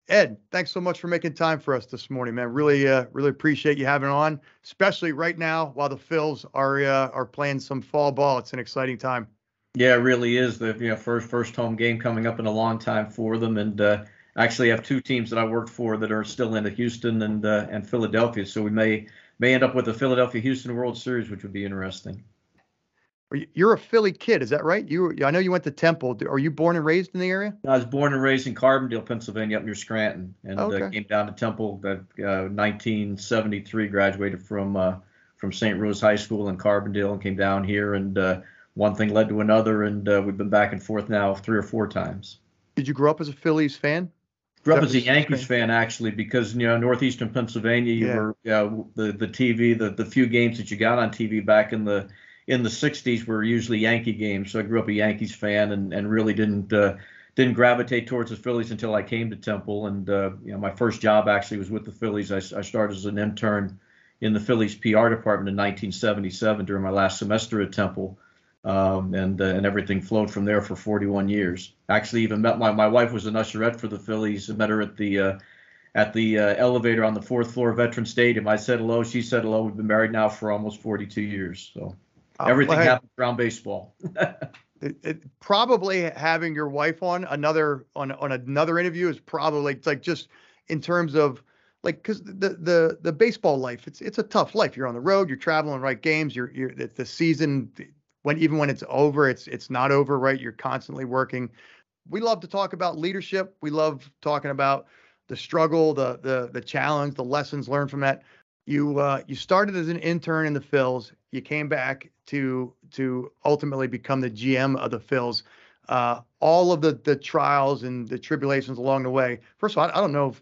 Ed, thanks so much for making time for us this morning, man. Really appreciate you having on, especially right now while the Phils are playing some fall ball. It's an exciting time. Yeah, it really is the first home game coming up in a long time for them, and I actually have two teams that I worked for that are still in Houston and Philadelphia. So we may end up with the Philadelphia Houston World Series, which would be interesting. You're a Philly kid, is that right? I know you went to Temple. Are you born and raised in the area? I was born and raised in Carbondale, Pennsylvania, up near Scranton, and Okay. came down to Temple. 1973, graduated from St. Rose High School in Carbondale, and came down here. And one thing led to another, and we've been back and forth now 3 or 4 times. Did you grow up as a Phillies fan? Grew up as a Yankees fan, actually, because northeastern Pennsylvania, you were the TV, the few games that you got on TV back in the 60s were usually Yankee games. So I grew up a Yankees fan and really didn't gravitate towards the Phillies until I came to Temple. And my first job actually was with the Phillies. I started as an intern in the Phillies PR department in 1977 during my last semester at Temple. And everything flowed from there for 41 years. Actually, even met my wife was an usherette for the Phillies. I met her at the elevator on the 4th floor of Veterans Stadium. I said hello. She said hello. We've been married now for almost 42 years. So everything happens around baseball. Probably having your wife on another interview is probably, it's like, just in terms of, like, because the baseball life, it's a tough life. You're on the road, you're traveling, right? Games, it's the season. Even when it's over, it's not over, right? You're constantly working. We love to talk about leadership. We love talking about the struggle, the challenge, the lessons learned from that. You started as an intern in the Phils. You came back to ultimately become the GM of the Phils. All of the trials and the tribulations along the way. First of all, I don't know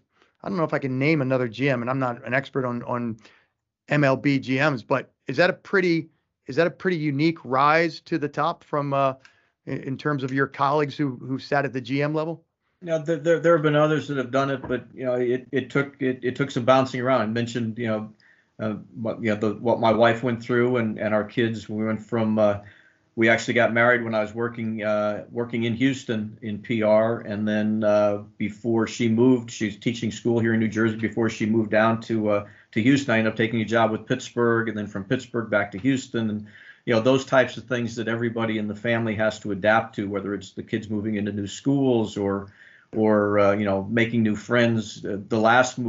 if I can name another GM, and I'm not an expert on MLB GMs, but is that a pretty unique rise to the top from in terms of your colleagues who sat at the GM level? There have been others that have done it, but it took some bouncing around. I mentioned what my wife went through and our kids. We went from we actually got married when I was working in Houston in PR, and then before she moved, she was teaching school here in New Jersey. Before she moved down to Houston, I ended up taking a job with Pittsburgh, and then from Pittsburgh back to Houston, and those types of things that everybody in the family has to adapt to, whether it's the kids moving into new schools or making new friends. The last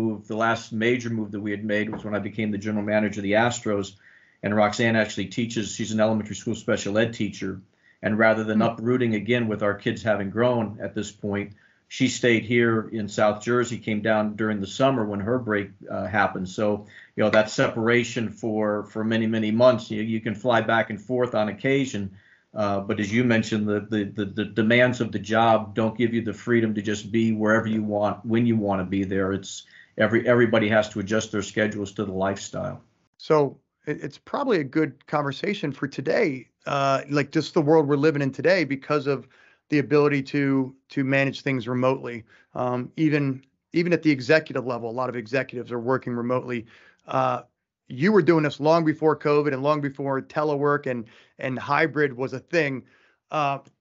major move that we had made was when I became the general manager of the Astros. And Roxanne actually teaches, she's an elementary school special ed teacher. And rather than uprooting again with our kids having grown at this point, she stayed here in South Jersey, came down during the summer when her break happened. So, that separation for many, many months, you can fly back and forth on occasion. But as you mentioned, the demands of the job don't give you the freedom to just be wherever you want, when you want to be there. It's everybody has to adjust their schedules to the lifestyle. So it's probably a good conversation for today, like just the world we're living in today, because of the ability to manage things remotely. Even at the executive level, a lot of executives are working remotely. You were doing this long before COVID and long before telework and hybrid was a thing.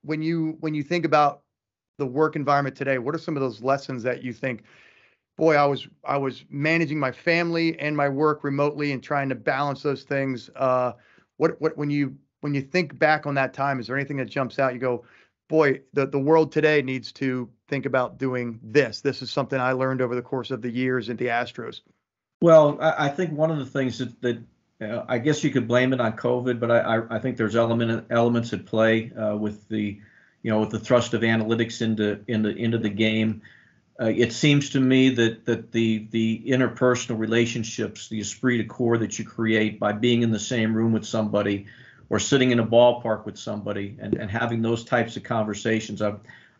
When you think about the work environment today, what are some of those lessons that you think, boy, I was managing my family and my work remotely and trying to balance those things. When you think back on that time, is there anything that jumps out? You go, boy, the world today needs to think about doing this. This is something I learned over the course of the years at the Astros. Well, I think one of the things that I guess you could blame it on COVID, but I think there's elements at play with the thrust of analytics into the game. It seems to me that the interpersonal relationships, the esprit de corps that you create by being in the same room with somebody or sitting in a ballpark with somebody and having those types of conversations.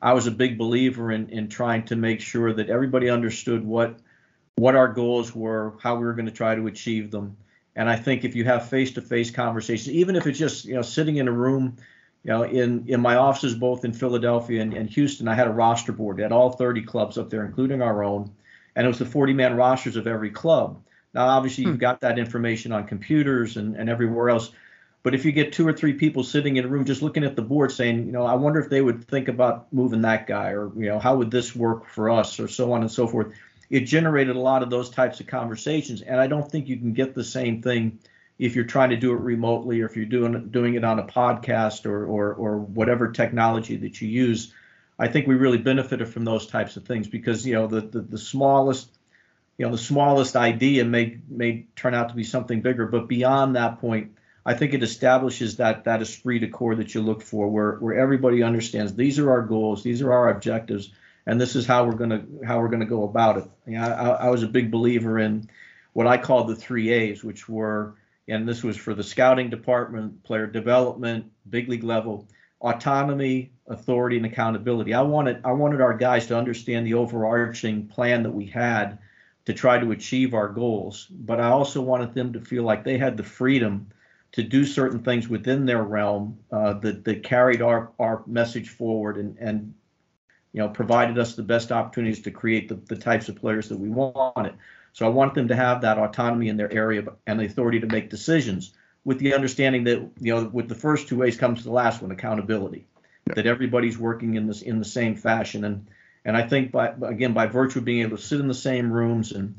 I was a big believer in trying to make sure that everybody understood what our goals were, how we were going to try to achieve them. And I think if you have face-to-face conversations, even if it's just sitting in a room, in my offices both in Philadelphia and Houston, I had a roster board. They had all 30 clubs up there, including our own, and it was the 40-man rosters of every club. Now, obviously, you've got that information on computers and everywhere else. But if you get 2 or 3 people sitting in a room just looking at the board saying, I wonder if they would think about moving that guy, or, how would this work for us, or so on and so forth, it generated a lot of those types of conversations. And I don't think you can get the same thing if you're trying to do it remotely, or if you're doing it on a podcast or whatever technology that you use. I think we really benefited from those types of things because, the smallest idea may turn out to be something bigger. But beyond that point, I think it establishes that esprit de corps that you look for, where everybody understands these are our goals, these are our objectives, and this is how we're gonna go about it. I was a big believer in what I called the 3 A's, which were, and this was for the scouting department, player development, big league level: autonomy, authority, and accountability. I wanted our guys to understand the overarching plan that we had to try to achieve our goals, but I also wanted them to feel like they had the freedom to do certain things within their realm that carried our message forward and provided us the best opportunities to create the types of players that we wanted. So I want them to have that autonomy in their area and the authority to make decisions, with the understanding that with the first 2 A's comes the last one: accountability. Yeah. That everybody's working in the same fashion, and I think by virtue of being able to sit in the same rooms and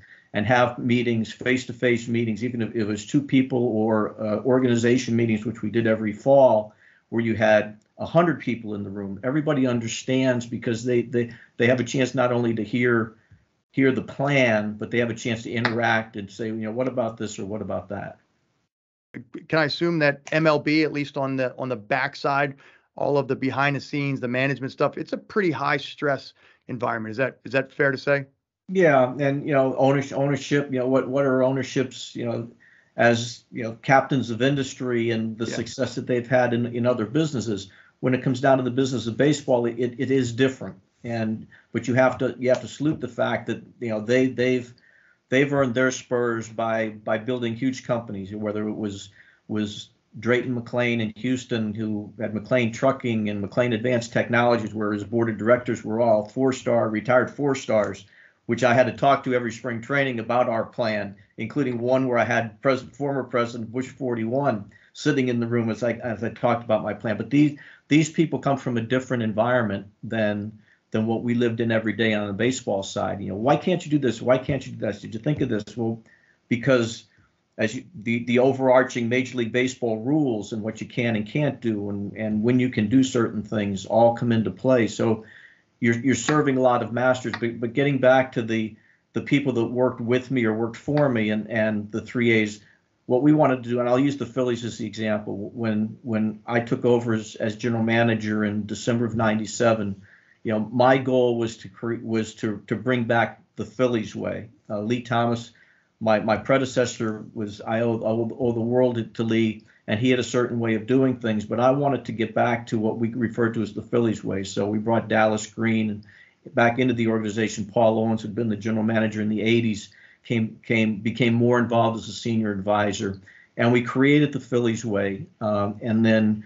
have meetings, face-to-face meetings, even if it was 2 people, or organization meetings, which we did every fall, where you had 100 people in the room. Everybody understands because they have a chance not only to hear the plan, but they have a chance to interact and say, what about this or what about that? Can I assume that MLB, at least on the backside, all of the behind the scenes, the management stuff, it's a pretty high stress environment? Is that fair to say? Yeah, and ownership. What are ownerships? As captains of industry and the success that they've had in other businesses. When it comes down to the business of baseball, it is different. But you have to salute the fact that they've earned their spurs by building huge companies. Whether it was Drayton McLean in Houston, who had McLean Trucking and McLean Advanced Technologies, where his board of directors were all retired 4-stars. Which I had to talk to every spring training about our plan, including one where I had former President Bush 41 sitting in the room as I talked about my plan. But these people come from a different environment than what we lived in every day on the baseball side. Why can't you do this? Why can't you do that? Did you think of this? Well, because the overarching Major League Baseball rules and what you can and can't do, and when you can do certain things, all come into play. So you're serving a lot of masters, but getting back to the people that worked with me or worked for me and the 3 A's, what we wanted to do, and I'll use the Phillies as the example. When I took over as general manager in December of '97, my goal was to bring back the Phillies way. Lee Thomas, my predecessor, I owe the world to Lee, and he had a certain way of doing things, but I wanted to get back to what we referred to as the Phillies way. So we brought Dallas Green back into the organization. Paul Owens had been the general manager in the '80s, became more involved as a senior advisor, and we created the Phillies way. And then,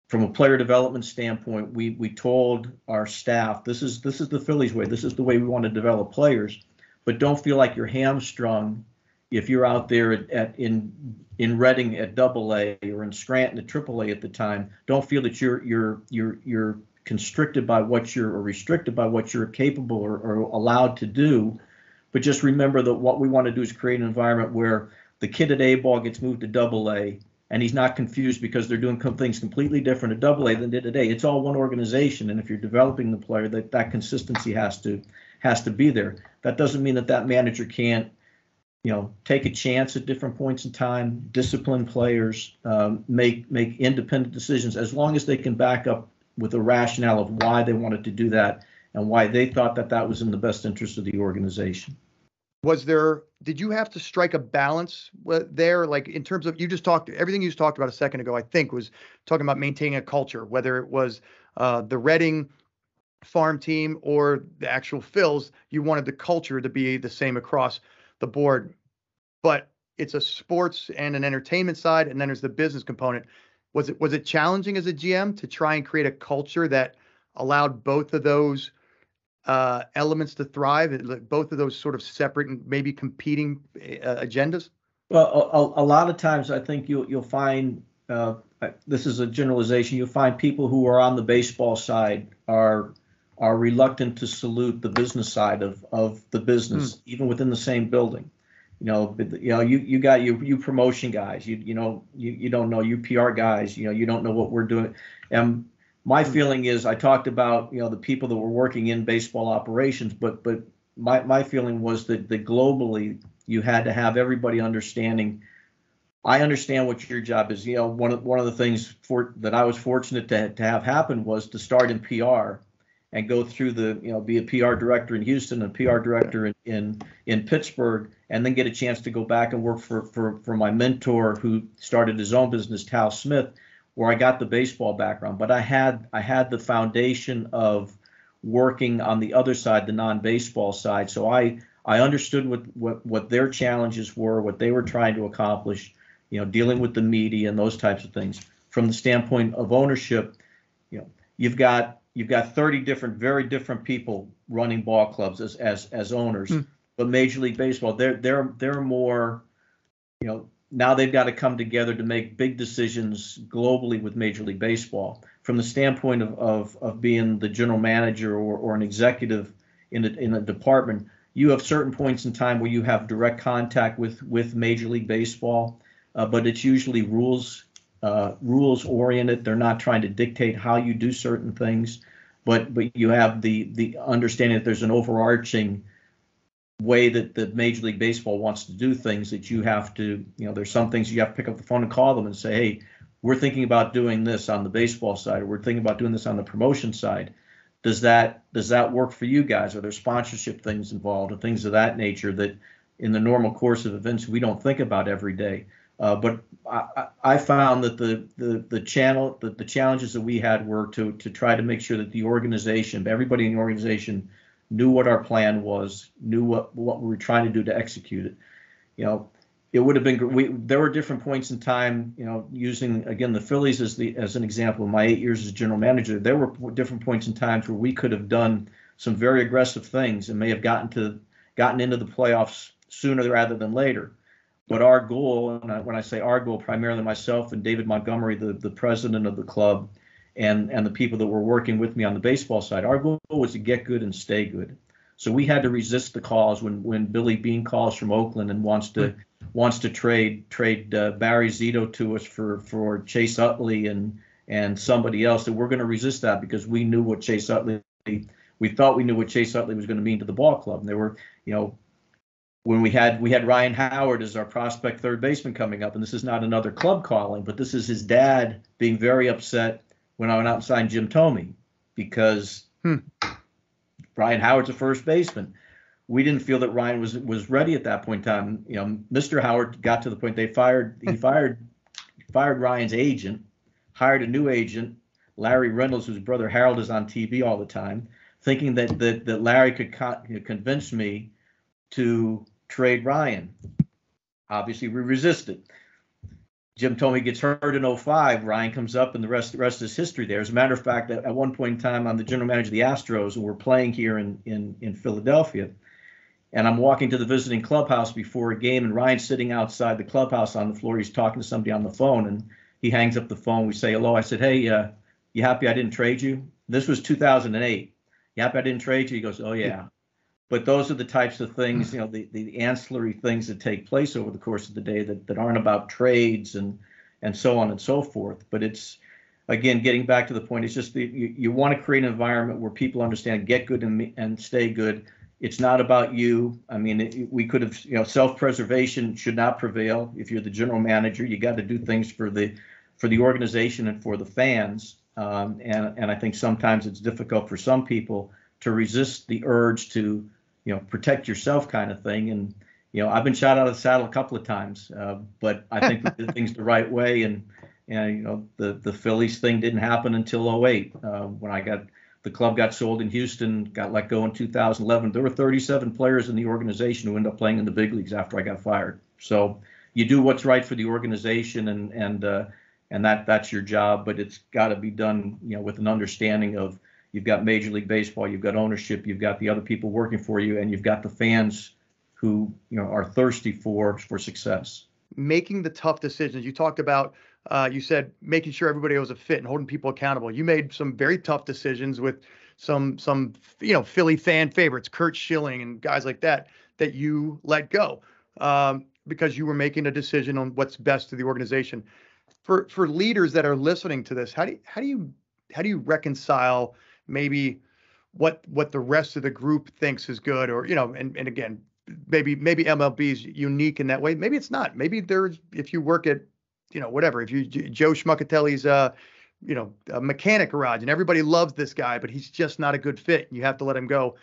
from a player development standpoint, we told our staff, this is the Phillies way. This is the way we want to develop players, but don't feel like you're hamstrung if you're out there in Reading at AA or in Scranton at AAA at the time. Don't feel that you're constricted by or restricted by what you're capable or allowed to do. But just remember that what we want to do is create an environment where the kid at A ball gets moved to AA, and he's not confused because they're doing things completely different at AA than did at A. It's all one organization, and if you're developing the player, that consistency has to be there. That doesn't mean that manager can't take a chance at different points in time, discipline players, make independent decisions, as long as they can back up with a rationale of why they wanted to do that and why they thought that was in the best interest of the organization. Did you have to strike a balance there? Like, in terms of, everything you just talked about a second ago, I think was talking about maintaining a culture, whether it was the Reading farm team or the actual Phils, you wanted the culture to be the same across the board. But it's a sports and an entertainment side, and then there's the business component. Was it challenging as a GM to try and create a culture that allowed both of those elements to thrive, both of those sort of separate and maybe competing agendas? Well, a lot of times I think you'll find this is a generalization. You'll find people who are on the baseball side are reluctant to salute the business side of the business, even within the same building. You got you promotion guys. You don't know, you PR guys. You don't know what we're doing. And my feeling is, I talked about the people that were working in baseball operations, but my feeling was that globally you had to have everybody understanding. I understand what your job is. One of the things that I was fortunate to have happen was to start in PR and go through be a PR director in Houston and PR director in Pittsburgh, and then get a chance to go back and work for my mentor who started his own business, Tal Smith, where I got the baseball background. But I had the foundation of working on the other side, the non-baseball side. So I understood what their challenges were, what they were trying to accomplish, dealing with the media and those types of things. From the standpoint of ownership, you've got 30 very different people running ball clubs as owners. But Major League Baseball, they're more, now they've got to come together to make big decisions globally with Major League Baseball. From the standpoint of being the general manager or an executive in a department, you have certain points in time where you have direct contact with Major League Baseball, but it's usually rules oriented. They're not trying to dictate how you do certain things, but you have the understanding that there's an overarching way that the Major League Baseball wants to do things, that you have to, there's some things you have to pick up the phone and call them and say, hey, we're thinking about doing this on the baseball side, or we're thinking about doing this on the promotion side. Does that work for you guys? Are there sponsorship things involved and things of that nature that in the normal course of events we don't think about every day? But I found that the challenges that we had were to try to make sure that the organization, everybody in the organization, knew what our plan was, knew what we were trying to do to execute it. It would have been there were different points in time, using again the Phillies as an example. In my 8 years as general manager, there were different points in times where we could have done some very aggressive things and may have gotten into the playoffs sooner rather than later. But our goal, and when I say our goal, primarily myself and David Montgomery, the president of the club, and the people that were working with me on the baseball side, our goal was to get good and stay good. So we had to resist the calls when Billy Bean calls from Oakland and wants to trade Barry Zito to us for Chase Utley and somebody else. That we're going to resist that because we knew what Chase Utley, we thought we knew what Chase Utley was going to mean to the ball club. And there were, when we had Ryan Howard as our prospect third baseman coming up, and this is not another club calling, but this is his dad being very upset when I went out and signed Jim Thome because Ryan Howard's a first baseman. We didn't feel that Ryan was ready at that point in time. Mr. Howard got to the point he fired Ryan's agent, hired a new agent, Larry Reynolds, whose brother Harold is on TV all the time, thinking that Larry could convince me to trade Ryan. Obviously, we resisted. Jim Thome gets hurt in 2005. Ryan comes up, and the rest is history there. As a matter of fact, at one point in time, I'm the general manager of the Astros, and we're playing here in Philadelphia. And I'm walking to the visiting clubhouse before a game, and Ryan's sitting outside the clubhouse on the floor. He's talking to somebody on the phone, and he hangs up the phone. We say hello. I said, hey, you happy I didn't trade you? This was 2008. You happy I didn't trade you? He goes, oh, yeah. But those are the types of things, the ancillary things that take place over the course of the day that aren't about trades and so on and so forth. But it's, again, getting back to the point, it's just you want to create an environment where people understand get good and stay good. It's not about you. I mean, we could have, self-preservation should not prevail. If you're the general manager, you got to do things for the organization and for the fans. And I think sometimes it's difficult for some people to resist the urge to, protect yourself kind of thing. And, I've been shot out of the saddle a couple of times, but I think we did things the right way. And the Phillies thing didn't happen until 2008 when the club got sold in Houston, got let go in 2011. There were 37 players in the organization who ended up playing in the big leagues after I got fired. So you do what's right for the organization, and that's your job. But it's got to be done, with an understanding of you've got Major League Baseball, you've got ownership, you've got the other people working for you, and you've got the fans who are thirsty for success. Making the tough decisions. You talked about You said making sure everybody was a fit and holding people accountable. You made some very tough decisions with some Philly fan favorites, Kurt Schilling and guys like that you let go because you were making a decision on what's best to the organization. For leaders that are listening to this, how do you reconcile maybe what the rest of the group thinks is good, or and again, maybe MLB is unique in that way. Maybe it's not. Maybe there's, if you work at whatever, if you Joe Schmuckatelli's a mechanic garage and everybody loves this guy, but he's just not a good fit, and you have to let him go.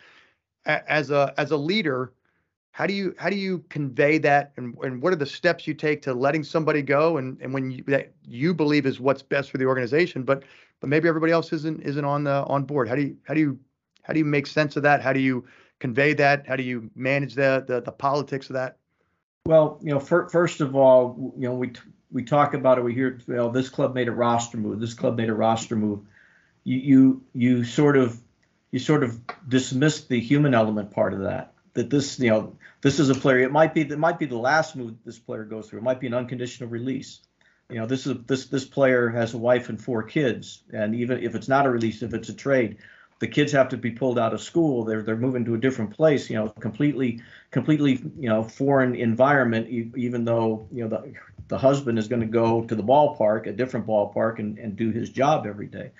As a leader, how do you convey that, and what are the steps you take to letting somebody go, and when that you believe is what's best for the organization, but maybe everybody else isn't on board? How do you make sense of that? How do you convey that? How do you manage the politics of that? Well, first of all, we talk about it. We hear, this club made a roster move. This club made a roster move. You sort of dismiss the human element part of that. That this is a player. It might be the last move this player goes through. It might be an unconditional release. This player has a wife and 4 kids, and even if it's not a release, if it's a trade, the kids have to be pulled out of school. They're moving to a different place. Completely foreign environment. Even though the husband is going to go to the ballpark, a different ballpark, and do his job every day.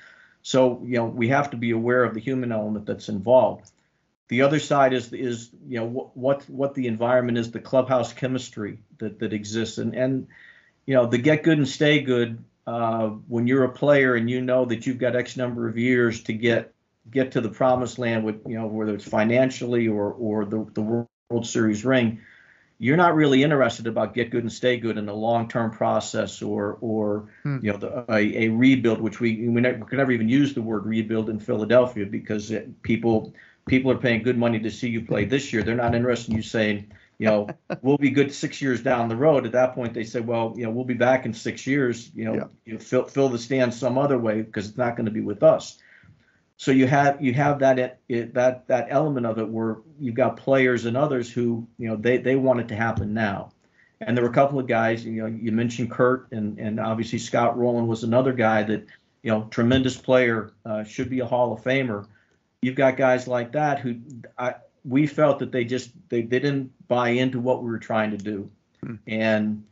So we have to be aware of the human element that's involved. The other side is what the environment is, the clubhouse chemistry that exists, and the get good and stay good. When you're a player and that you've got X number of years to get to the promised land, with whether it's financially or the World Series ring, you're not really interested about get good and stay good in a long-term process or a rebuild, which we could never even use the word rebuild in Philadelphia, because people are paying good money to see you play this year. They're not interested in you saying, we'll be good 6 years down the road. At that point, they say, well, we'll be back in 6 years. Fill the stands some other way, because it's not going to be with us. So you have that element of it where you've got players and others who they want it to happen now. And there were a couple of guys, you mentioned Kurt, and obviously Scott Rowland was another guy that tremendous player, should be a Hall of Famer. You've got guys like that who we felt that they didn't buy into what we were trying to do. And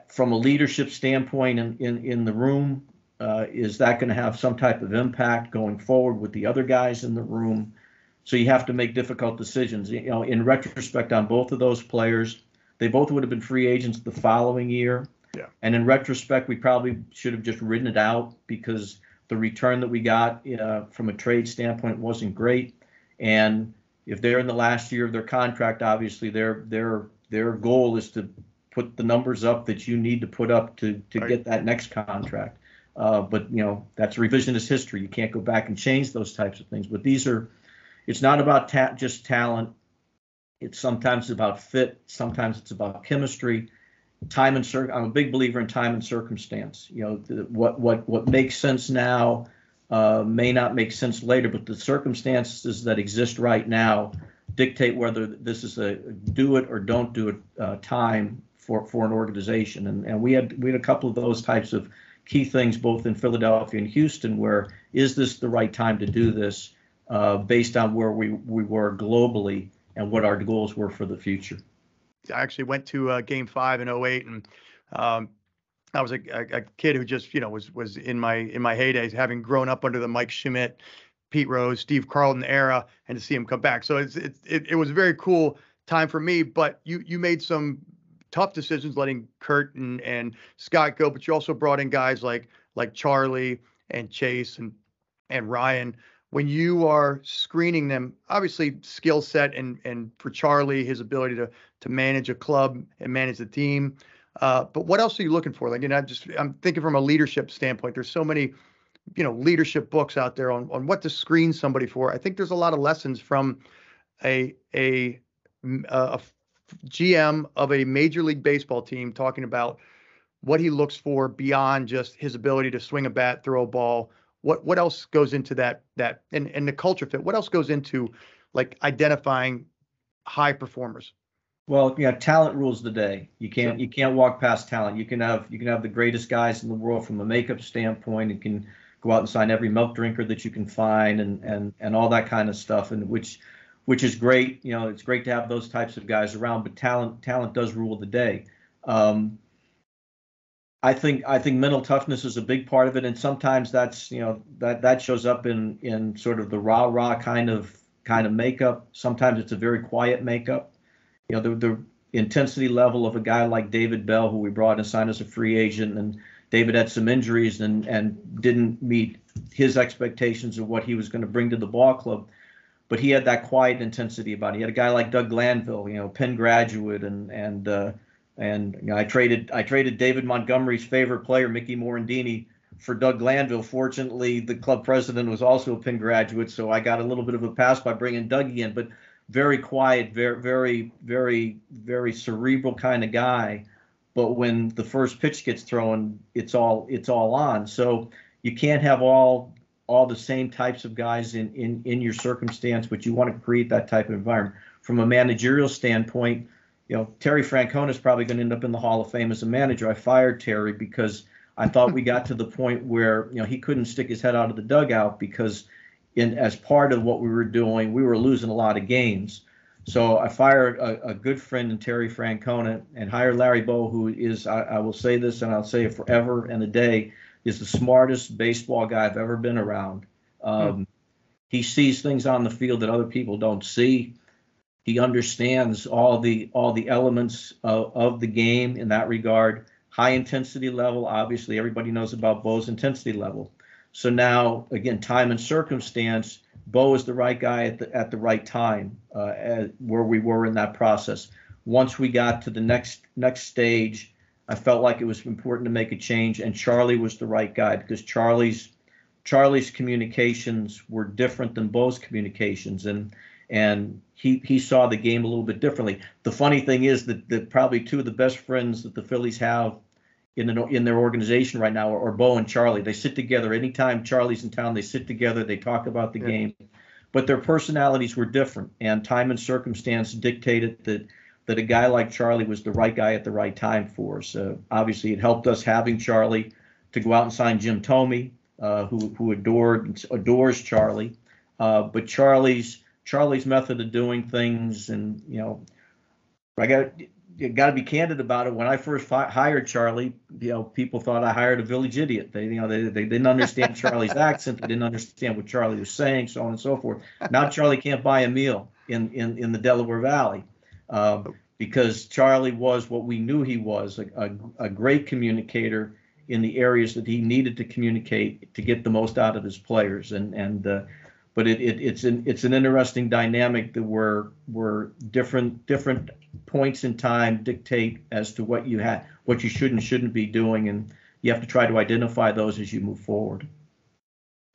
from a leadership standpoint in the room, is that going to have some type of impact going forward with the other guys in the room? So you have to make difficult decisions. In retrospect, on both of those players, they both would have been free agents the following year. Yeah. And in retrospect, we probably should have just ridden it out, because the return that we got from a trade standpoint wasn't great. And if they're in the last year of their contract, obviously their goal is to put the numbers up that you need to put up to get that next contract. But that's revisionist history. You can't go back and change those types of things. But it's not about just talent. It's sometimes about fit. Sometimes it's about chemistry, time and I'm a big believer in time and circumstance. What makes sense now may not make sense later, but the circumstances that exist right now dictate whether this is a do it or don't do it time for an organization. And we had a couple of those types of key things, both in Philadelphia and Houston, where is this the right time to do this, based on where we were globally and what our goals were for the future. I actually went to Game 5 in 2008, and I was a kid who just was in my heydays, having grown up under the Mike Schmidt, Pete Rose, Steve Carlton era, and to see him come back. So it was a very cool time for me. But you made some tough decisions letting Kurt and Scott go, but you also brought in guys like Charlie and Chase and Ryan. When you are screening them, obviously skill set and for Charlie, his ability to manage a club and manage the team. But what else are you looking for? Like, I'm thinking from a leadership standpoint. There's so many, leadership books out there on what to screen somebody for. I think there's a lot of lessons from a GM of a Major League Baseball team talking about what he looks for beyond just his ability to swing a bat, throw a ball. What else goes into that and the culture fit? What else goes into like identifying high performers? Well, yeah, talent rules the day. You can't walk past talent. You can have the greatest guys in the world from a makeup standpoint. You can go out and sign every milk drinker that you can find, and all that kind of stuff, and which is great. It's great to have those types of guys around, but talent does rule the day. Um, I think mental toughness is a big part of it, and sometimes that shows up in sort of the rah kind of makeup. Sometimes it's a very quiet makeup. The intensity level of a guy like David Bell, who we brought and signed as a free agent, and David had some injuries and didn't meet his expectations of what he was going to bring to the ball club. But he had that quiet intensity about it. He had a guy like Doug Glanville, Penn graduate, and I traded David Montgomery's favorite player, Mickey Morandini, for Doug Glanville. Fortunately, the club president was also a Penn graduate, so I got a little bit of a pass by bringing Dougie in. But very quiet, very, very, very, very cerebral kind of guy. But when the first pitch gets thrown, it's all on. So you can't have all the same types of guys in your circumstance, but you want to create that type of environment. From a managerial standpoint, Terry Francona is probably going to end up in the Hall of Fame as a manager. I fired Terry because I thought we got to the point where he couldn't stick his head out of the dugout because as part of what we were doing, we were losing a lot of games. So I fired a good friend in Terry Francona and hired Larry Bowe, who is, I will say this and I'll say it forever and a day, is the smartest baseball guy I've ever been around. He sees things on the field that other people don't see. He understands all the elements of the game in that regard. High intensity level, obviously everybody knows about Bo's intensity level. So now, again, time and circumstance, Bo is the right guy at the right time, where we were in that process. Once we got to the next stage, I felt like it was important to make a change, and Charlie was the right guy because Charlie's communications were different than Bo's communications, and he saw the game a little bit differently. The funny thing is that probably two of the best friends that the Phillies have in their organization right now are Bo and Charlie. They sit together anytime Charlie's in town. They sit together. They talk about the game, but their personalities were different, and time and circumstance dictated that a guy like Charlie was the right guy at the right time for us. Obviously, it helped us having Charlie to go out and sign Jim Thome, who adores Charlie, but Charlie's method of doing things, and you got to be candid about it. When I first hired Charlie, people thought I hired a village idiot. They didn't understand Charlie's accent. They didn't understand what Charlie was saying, so on and so forth. Now Charlie can't buy a meal in the Delaware Valley because Charlie was what we knew he was, a great communicator in the areas that he needed to communicate to get the most out of his players. But it's an interesting dynamic that where different points in time dictate as to what you should and shouldn't be doing, and you have to try to identify those as you move forward.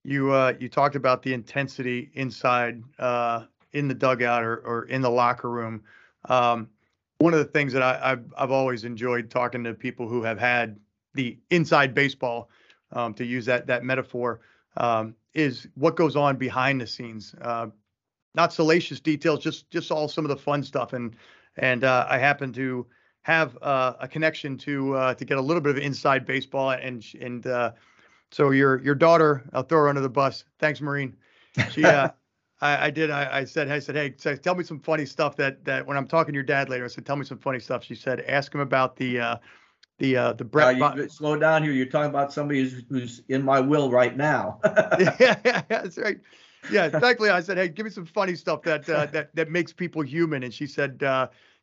You talked about the intensity inside in the dugout or in the locker room. One of the things that I've always enjoyed talking to people who have had the inside baseball, to use that metaphor, is what goes on behind the scenes. Not salacious details, just all some of the fun stuff. And I happen to have a connection to get a little bit of inside baseball. And so your daughter, I'll throw her under the bus. Thanks, Maureen. She I said, hey, tell me some funny stuff that when I'm talking to your dad later, I said, tell me some funny stuff. She said, ask him about the Brett. Slow down here. You're talking about somebody who's in my will right now. Yeah, that's right. Yeah, thankfully I said, hey, give me some funny stuff that makes people human. And she said,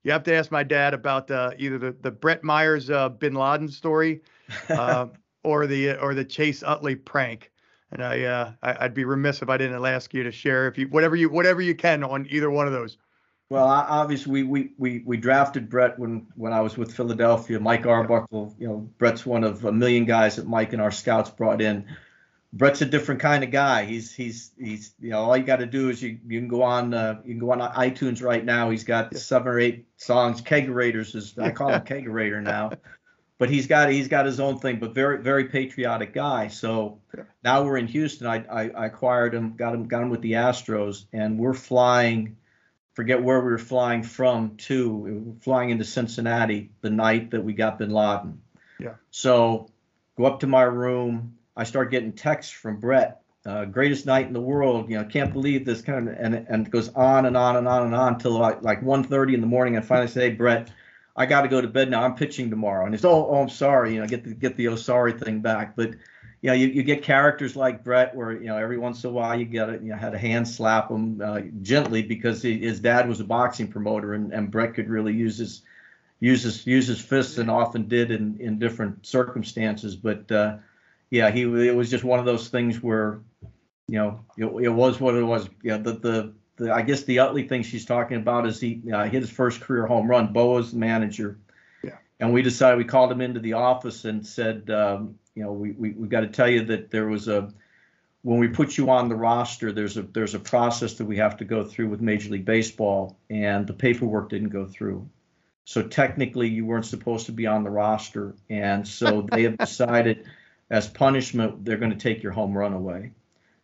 you have to ask my dad about either the Brett Myers Bin Laden story, or the Chase Utley prank. And I'd be remiss if I didn't ask you to share whatever you can on either one of those. Well, obviously we drafted Brett when I was with Philadelphia. Mike Arbuckle, Brett's one of a million guys that Mike and our scouts brought in. Brett's a different kind of guy. He's all you got to do is you can go on iTunes right now. He's got 7 or 8 songs. Kegerators I call him Kegerator now. But he's got his own thing, but very, very patriotic guy. So now we're in Houston. I acquired him, got him with the Astros, and we're flying forget where we were flying from to. We were flying into Cincinnati the night that we got bin Laden. Yeah. So go up to my room. I start getting texts from Brett. Greatest night in the world. Can't believe this kind of, and it goes on and on and on and on till like 1:30 in the morning. And finally say, hey, Brett, I got to go to bed now. I'm pitching tomorrow. And it's, oh, I'm sorry. Get the oh sorry thing back. But you get characters like Brett where every once in a while you get it. Had to hand slap him gently because his dad was a boxing promoter, and Brett could really use his fists, and often did in different circumstances. But it was just one of those things where it was what it was. I guess the Utley thing she's talking about is he hit his first career home run. Bo was the manager. Yeah. And we called him into the office and said, we got to tell you that there was when we put you on the roster, there's a process that we have to go through with Major League Baseball, and the paperwork didn't go through. So technically you weren't supposed to be on the roster. And so they have decided as punishment, they're going to take your home run away.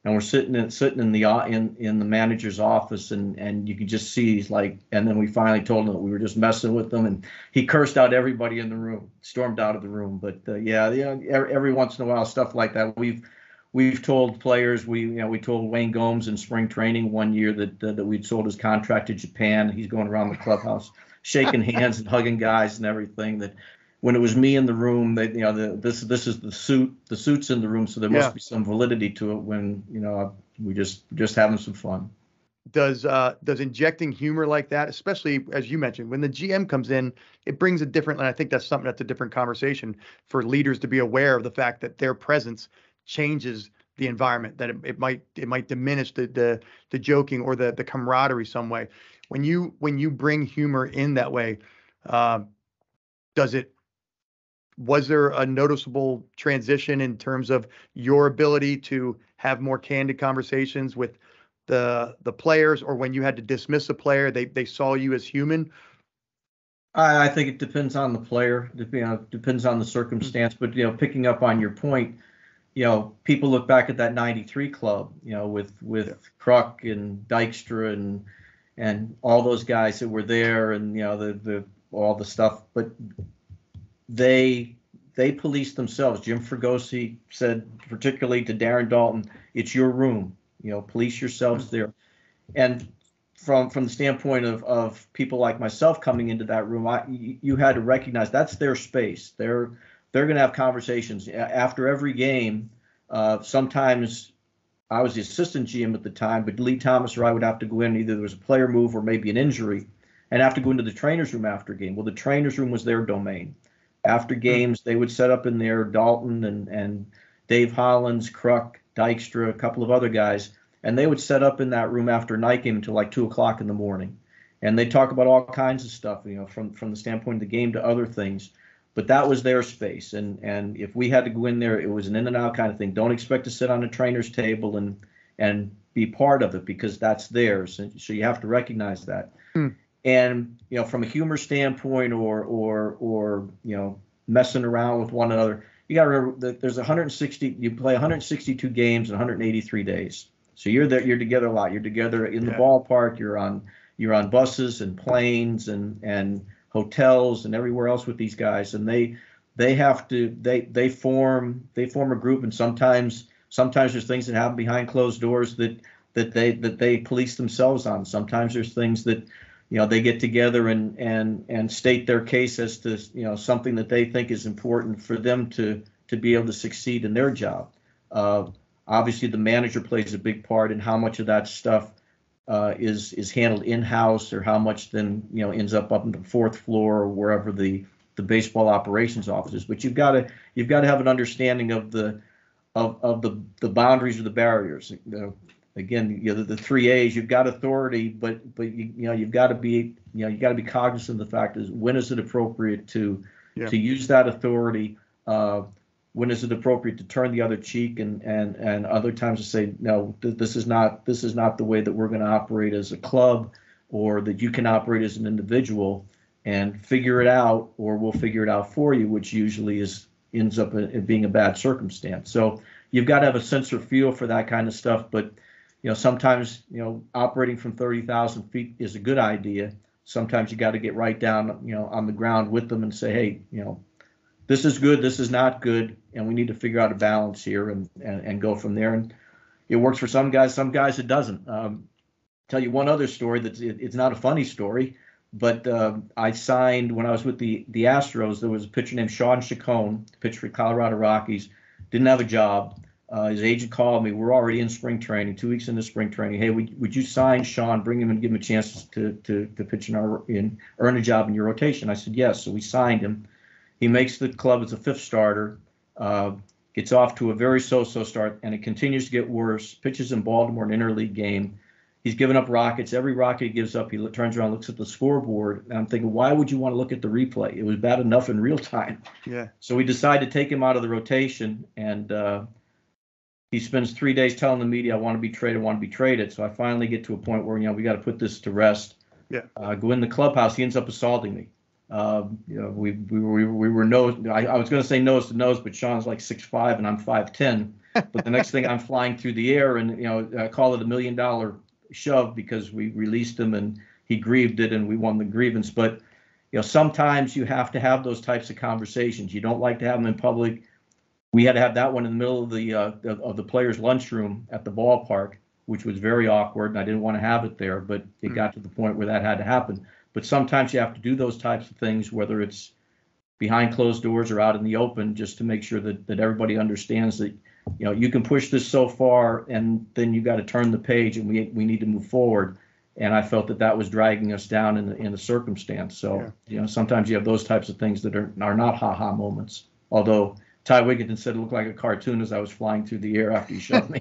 And we're sitting in the manager's office, and you can just see he's like. And then we finally told him that we were just messing with them, and he cursed out everybody in the room, stormed out of the room. But every once in a while, stuff like that. We've told players. We told Wayne Gomes in spring training one year that we'd sold his contract to Japan. He's going around the clubhouse shaking hands and hugging guys and everything. That when it was me in the room, that this is the suit's in the room, so there must be some validity to it. When we just having some fun. Does injecting humor like that, especially as you mentioned, when the GM comes in, it brings a different. And I think that's a different conversation for leaders to be aware of the fact that their presence changes the environment. That it might diminish the joking or the camaraderie some way. When you bring humor in that way, was there a noticeable transition in terms of your ability to have more candid conversations with the players, or when you had to dismiss a player, they saw you as human? I think it depends on the player. Depends on the circumstance. But picking up on your point, people look back at that '93 club, with Kruk and Dykstra and all those guys that were there, and all the stuff, but they policed themselves. Jim Fregosi said, particularly to Darren Dalton, it's your room, police yourselves there. And from the standpoint of people like myself coming into that room, you had to recognize that's their space. They're going to have conversations after every game. Sometimes I was the assistant GM at the time, but Lee Thomas or I would have to go in. Either there was a player move or maybe an injury, and have to go into the trainer's room after a game. Well, the trainer's room was their domain. After games, they would set up in there, Dalton and Dave Hollins, Kruk, Dykstra, a couple of other guys, and they would set up in that room after a night game until like 2 o'clock in the morning. And they talk about all kinds of stuff, from the standpoint of the game to other things. But that was their space. And if we had to go in there, it was an in and out kind of thing. Don't expect to sit on a trainer's table and be part of it, because that's theirs. And so you have to recognize that. And from a humor standpoint, or messing around with one another, you got to remember that there's 160. You play 162 games in 183 days. So you're there. You're together a lot. You're together in the ballpark. You're on buses and planes and hotels and everywhere else with these guys. And they have to they form a group. And sometimes there's things that happen behind closed doors that they police themselves on. Sometimes there's things that they get together and state their case as to something that they think is important for them to be able to succeed in their job. Obviously, the manager plays a big part in how much of that stuff is handled in-house, or how much then ends up on the fourth floor or wherever the baseball operations office is. But you've got to have an understanding of the boundaries or the barriers. Again, the 3 A's. You've got authority, but you've got to be cognizant of the fact is, when is it appropriate to use that authority? When is it appropriate to turn the other cheek, and other times to say, no, this is not the way that we're going to operate as a club, or that you can operate as an individual, and figure it out, or we'll figure it out for you, which usually ends up being a bad circumstance. So you've got to have a sense or feel for that kind of stuff. But sometimes, operating from 30,000 feet is a good idea. Sometimes you got to get right down, on the ground with them and say, hey, this is good, this is not good, and we need to figure out a balance here and go from there. And it works for some guys it doesn't. Tell you one other story it's not a funny story, but I signed when I was with the Astros. There was a pitcher named Sean Chacon, pitched for Colorado Rockies, didn't have a job. His agent called me. We're already in spring training, 2 weeks into spring training. Hey, would you sign Sean, bring him and give him a chance to pitch and earn a job in your rotation? I said yes. So we signed him. He makes the club as a fifth starter, gets off to a very so-so start, and it continues to get worse. Pitches in Baltimore, an interleague game. He's given up rockets. Every rocket he gives up, he turns around, looks at the scoreboard, and I'm thinking, why would you want to look at the replay? It was bad enough in real time. Yeah. So we decided to take him out of the rotation, and he spends 3 days telling the media, I want to be traded. So I finally get to a point where, we got to put this to rest. Yeah. Go in the clubhouse. He ends up assaulting me. We were nose. I was going to say nose to nose, but Sean's like 6'5" and I'm 5'10". But the next thing I'm flying through the air, and I call it $1 million shove because we released him and he grieved it and we won the grievance. But sometimes you have to have those types of conversations. You don't like to have them in public. We had to have that one in the middle of the players' lunchroom at the ballpark, which was very awkward, and I didn't want to have it there, but it got to the point where that had to happen. But sometimes you have to do those types of things, whether it's behind closed doors or out in the open, just to make sure that everybody understands that you can push this so far, and then you got to turn the page, and we need to move forward. And I felt that was dragging us down in the circumstance. So sometimes you have those types of things that are not ha-ha moments. Although Ty Wigginton said it looked like a cartoon as I was flying through the air after he shoved me.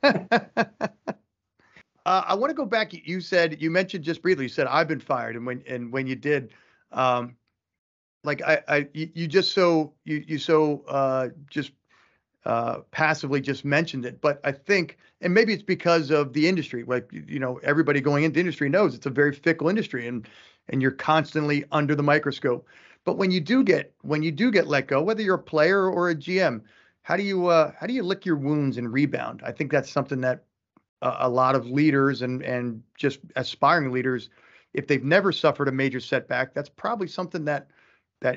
I want to go back. You mentioned just briefly, you said I've been fired. And when you did, passively just mentioned it, but I think, and maybe it's because of the industry, like, everybody going into industry knows it's a very fickle industry and you're constantly under the microscope. But when you do get let go, whether you're a player or a GM, how do you lick your wounds and rebound? I think that's something that a lot of leaders and just aspiring leaders, if they've never suffered a major setback, that's probably something that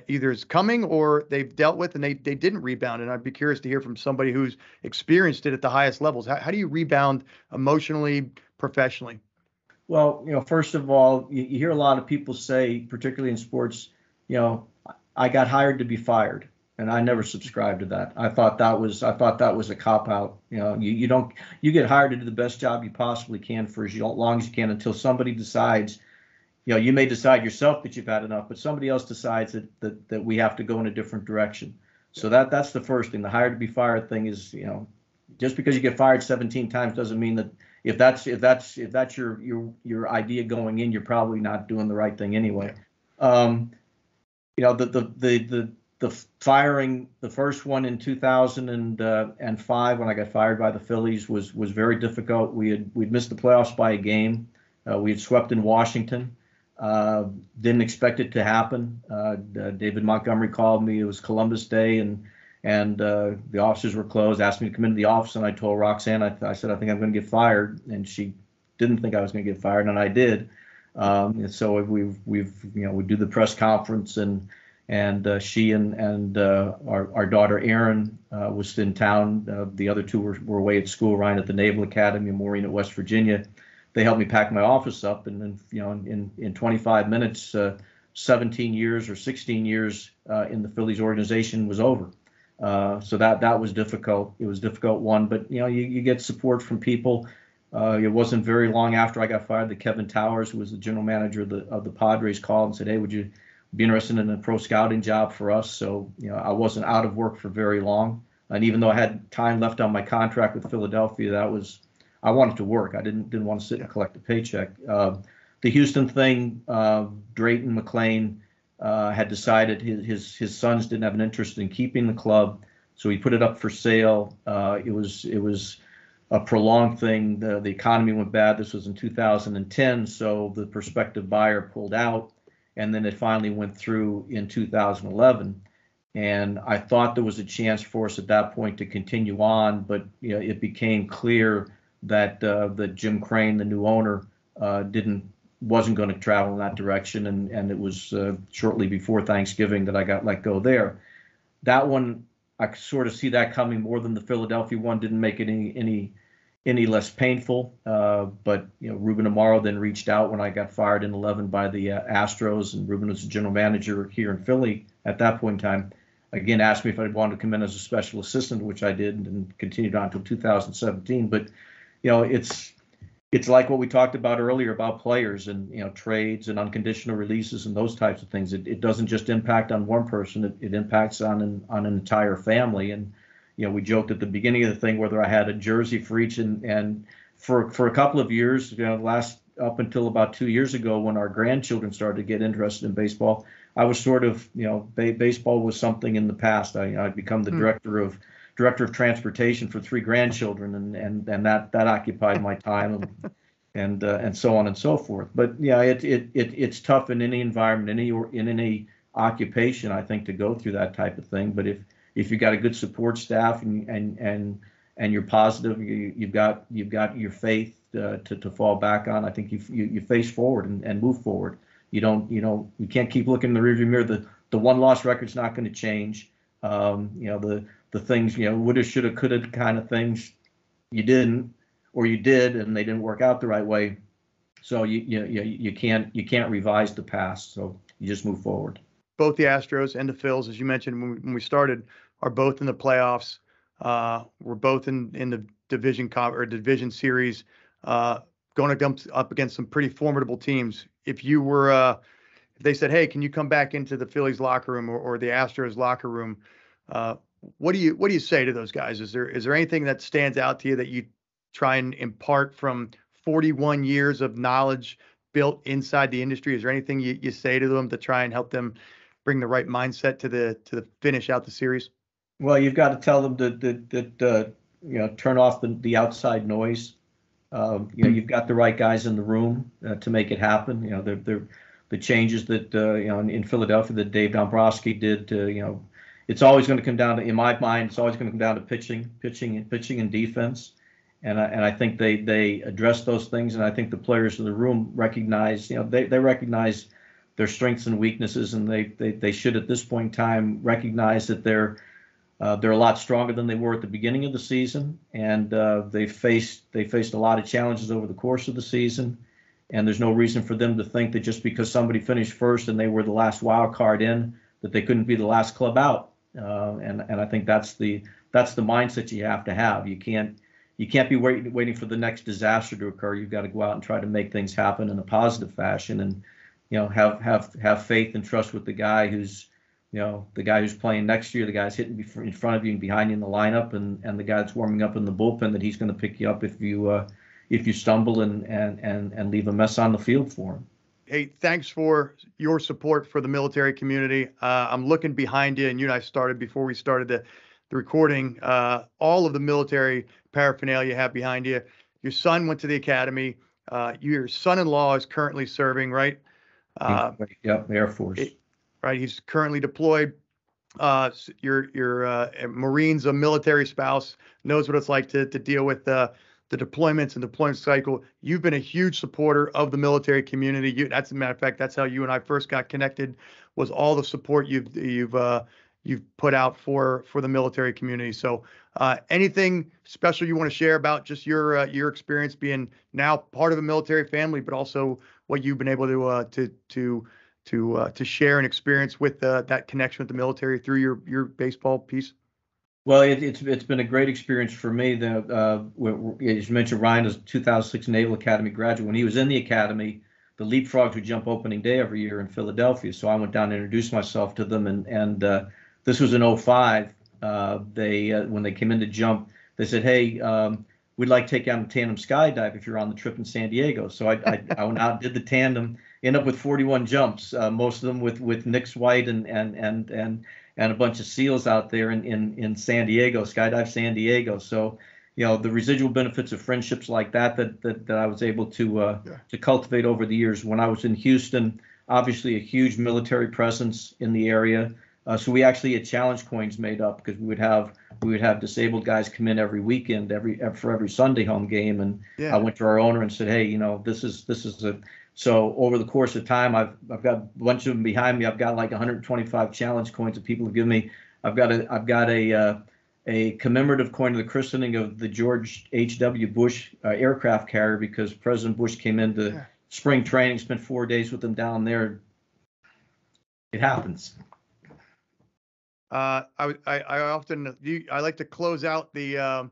either is coming or they've dealt with and they didn't rebound. And I'd be curious to hear from somebody who's experienced it at the highest levels. How do you rebound emotionally, professionally? Well, first of all, you hear a lot of people say, particularly in sports, I got hired to be fired, and I never subscribed to that. I thought that was a cop out. You get hired to do the best job you possibly can for as long as you can until somebody decides. You may decide yourself that you've had enough, but somebody else decides that we have to go in a different direction. So that's the first thing. The hired to be fired thing is, just because you get fired 17 times doesn't mean that if that's your idea going in, you're probably not doing the right thing anyway. The firing, the first one in 2005 when I got fired by the Phillies was very difficult. We'd missed the playoffs by a game. We had swept in Washington. Didn't expect it to happen. David Montgomery called me. It was Columbus Day, and the offices were closed. Asked me to come into the office, and I told Roxanne, I said I think I'm going to get fired, and she didn't think I was going to get fired, and I did. And so we do the press conference, and she and our daughter Erin was in town. The other two were away at school, Ryan at the Naval Academy and Maureen at West Virginia. They helped me pack my office up, and then in 25 minutes, 17 years or 16 years in the Phillies organization was over. So that was difficult. It was a difficult one, but you get support from people. It wasn't very long after I got fired that Kevin Towers, who was the general manager of the Padres, called and said, "Hey, would you be interested in a pro scouting job for us?" So I wasn't out of work for very long, and even though I had time left on my contract with Philadelphia, I wanted to work. I didn't want to sit and collect a paycheck. The Houston thing, Drayton McClain had decided his sons didn't have an interest in keeping the club, so he put it up for sale. It was a prolonged thing. The economy went bad. This was in 2010, so the prospective buyer pulled out, and then it finally went through in 2011. And I thought there was a chance for us at that point to continue on, but it became clear that Jim Crane, the new owner, wasn't going to travel in that direction, and it was shortly before Thanksgiving that I got let go there. That one, I could sort of see that coming more than the Philadelphia one. Didn't make it any less painful. But Ruben Amaro then reached out when I got fired in 11 by the Astros, and Ruben was the general manager here in Philly at that point in time. Again, asked me if I wanted to come in as a special assistant, which I did, and continued on until 2017. But it's like what we talked about earlier about players and trades and unconditional releases and those types of things. It doesn't just impact on one person; it impacts on an entire family. And we joked at the beginning of the thing whether I had a jersey for each, and for a couple of years, last up until about 2 years ago when our grandchildren started to get interested in baseball, I was sort of baseball was something in the past. I'd become the director of transportation for 3 grandchildren, and that occupied my time, and so on and so forth. But it's tough in any environment, in any occupation, I think, to go through that type of thing. But if you got a good support staff and you're positive, you've got your faith to fall back on, I think you face forward and move forward. You can't keep looking in the rearview mirror. The one loss record's not going to change. The things, woulda, shoulda, coulda kind of things, you didn't, or you did, and they didn't work out the right way. So you can't revise the past. So you just move forward. Both the Astros and the Phils, as you mentioned when we started, are both in the playoffs. We're both in the division series, going up against some pretty formidable teams. If they said, "Hey, can you come back into the Phillies locker room or the Astros locker room?" What do you say to those guys? Is there anything that stands out to you that you try and impart from 41 years of knowledge built inside the industry? Is there anything you say to them to try and help them bring the right mindset to the finish out the series? Well, you've got to tell them that turn off the outside noise. You've got the right guys in the room to make it happen. The changes that in Philadelphia that Dave Dombrowski did. It's always going to come down to, in my mind, it's always going to come down to pitching and defense. And I think they address those things, and I think the players in the room recognize, they recognize their strengths and weaknesses, and they should at this point in time recognize that they're a lot stronger than they were at the beginning of the season, and they faced a lot of challenges over the course of the season, and there's no reason for them to think that just because somebody finished first and they were the last wild card in, that they couldn't be the last club out. And I think that's the mindset you have to have. You can't be waiting for the next disaster to occur. You've got to go out and try to make things happen in a positive fashion, and have faith and trust with the guy who's playing next year, the guy's hitting in front of you and behind you in the lineup, and the guy that's warming up in the bullpen, that he's going to pick you up if you stumble and leave a mess on the field for him. Hey, thanks for your support for the military community. I'm looking behind you, and you and I started before we started the recording. All of the military paraphernalia you have behind you. Your son went to the academy. Your son-in-law is currently serving, right? Yep, Air Force. Right, he's currently deployed. Your Marine's a military spouse, knows what it's like to deal with the deployments and deployment cycle. You've been a huge supporter of the military community. That's a matter of fact, that's how you and I first got connected, was all the support you've put out for the military community. So anything special you want to share about just your experience being now part of a military family, but also what you've been able to share and experience with that connection with the military through your baseball piece? Well, it's been a great experience for me. As you mentioned, Ryan is a 2006 Naval Academy graduate. When he was in the academy, the Leapfrogs would jump opening day every year in Philadelphia. So I went down and introduced myself to them, and this was in 2005. When they came in to jump, they said, "Hey, we'd like to take you on a tandem skydive if you're on the trip in San Diego." So I went out and did the tandem. Ended up with 41 jumps, most of them with Nick's White and a bunch of SEALs out there in San Diego, Skydive San Diego. So, the residual benefits of friendships like that I was able to cultivate over the years. When I was in Houston, obviously a huge military presence in the area. So we actually had challenge coins made up because we would have disabled guys come in every weekend, for every Sunday home game, and I Yeah. went to our owner and said, hey, this is a so over the course of time, I've got a bunch of them behind me. I've got like 125 challenge coins that people have given me. I've got a commemorative coin of the christening of the George H.W. Bush aircraft carrier, because President Bush came into spring training, spent 4 days with them down there. It happens. I often I like to close out the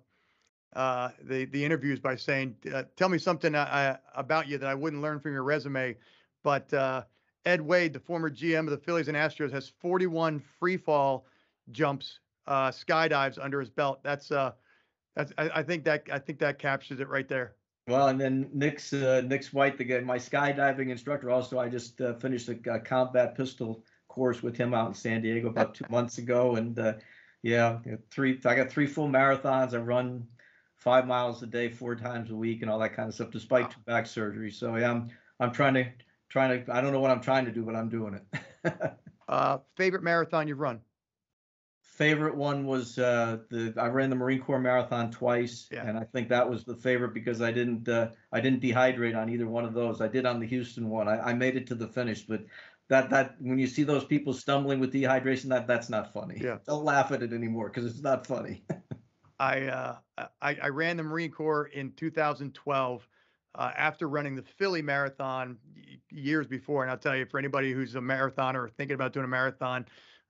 interviews by saying, tell me something about you that I wouldn't learn from your resume. But Ed Wade, the former GM of the Phillies and Astros, has 41 free fall jumps, skydives under his belt. I think that captures it right there. Well, and then Nick's White, my skydiving instructor. Also, I just finished a combat pistol course with him out in San Diego about 2 months ago, and I got 3 full marathons. I run 5 miles a day, 4 times a week, and all that kind of stuff, despite 2 back surgeries. So yeah, I'm trying to. I don't know what I'm trying to do, but I'm doing it. Favorite marathon you've run? Favorite one was I ran the Marine Corps Marathon twice, Yeah. and I think that was the favorite because I didn't dehydrate on either one of those. I did on the Houston one. I made it to the finish, but that when you see those people stumbling with dehydration, that's not funny. Yeah. Don't laugh at it anymore because it's not funny. I ran the Marine Corps in 2012 after running the Philly Marathon years before. And I'll tell you, for anybody who's a marathoner or thinking about doing a marathon,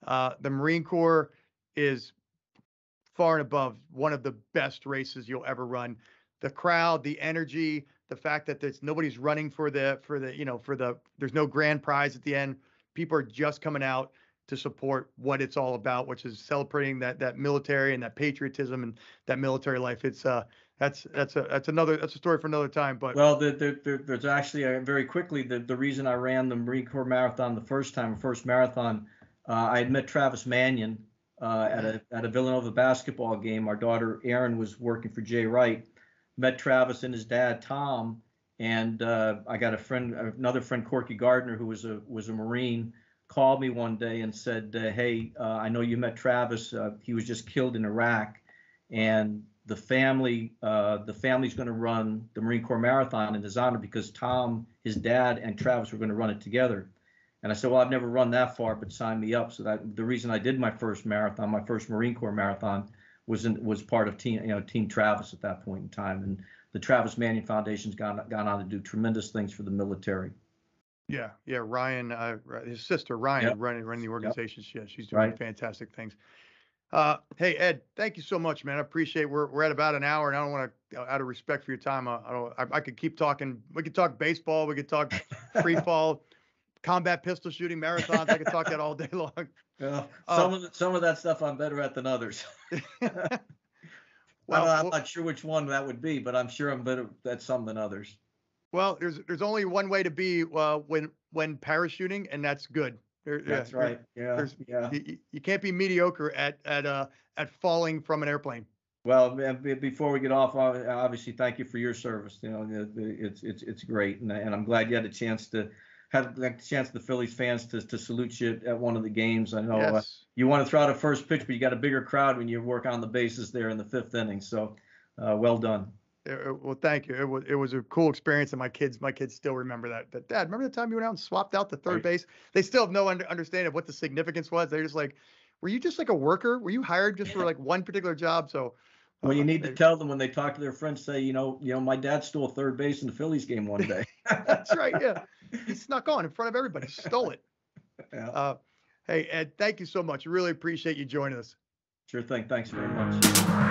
the Marine Corps is far and above one of the best races you'll ever run. The crowd, the energy, the fact that nobody's running for the there's no grand prize at the end. People are just coming out to support what it's all about, which is celebrating that military and that patriotism and that military life. It's that's a story for another time. But well, there's actually very quickly the reason I ran the Marine Corps Marathon the first marathon. I had met Travis Mannion at a Villanova basketball game. Our daughter Erin was working for Jay Wright. Met Travis and his dad Tom, and I got another friend, Corky Gardner, who was a Marine, called me one day and said, "Hey, I know you met Travis. He was just killed in Iraq, and the family's going to run the Marine Corps Marathon in his honor because Tom, his dad, and Travis were going to run it together." And I said, "Well, I've never run that far, but sign me up." So that the reason I did my first marathon, my first Marine Corps marathon, was part of Team Travis at that point in time, and the Travis Mannion Foundation's gone on to do tremendous things for the military. Yeah, Ryan, his sister Ryan, running the organization. Yep. Yeah, she's doing fantastic things. Hey Ed, thank you so much, man. I appreciate. We're at about an hour, and I don't want to, out of respect for your time, I could keep talking. We could talk baseball. We could talk free fall, combat pistol shooting, marathons. I could talk that all day long. Yeah, some of that stuff I'm better at than others. Well, I'm not sure which one that would be, but I'm sure I'm better at some than others. Well, there's only one way to be when parachuting, and that's good. That's right. Yeah. You can't be mediocre at falling from an airplane. Well, before we get off, obviously, thank you for your service. It's great, and I'm glad you had a chance to. Had the chance the Phillies fans to salute you at one of the games. I know you want to throw out a first pitch, but you got a bigger crowd when you work on the bases there in the 5th inning. So, well done. Well, thank you. It was a cool experience, and my kids still remember that. But Dad, remember the time you went out and swapped out the third base? They still have no understanding of what the significance was. They're just like, were you just like a worker? Were you hired just for like one particular job? So. Well, you need to tell them when they talk to their friends, say, my dad stole third base in the Phillies game one day. That's right. Yeah. He snuck on in front of everybody, stole it. Yeah. Hey, Ed, thank you so much. Really appreciate you joining us. Sure thing. Thanks very much.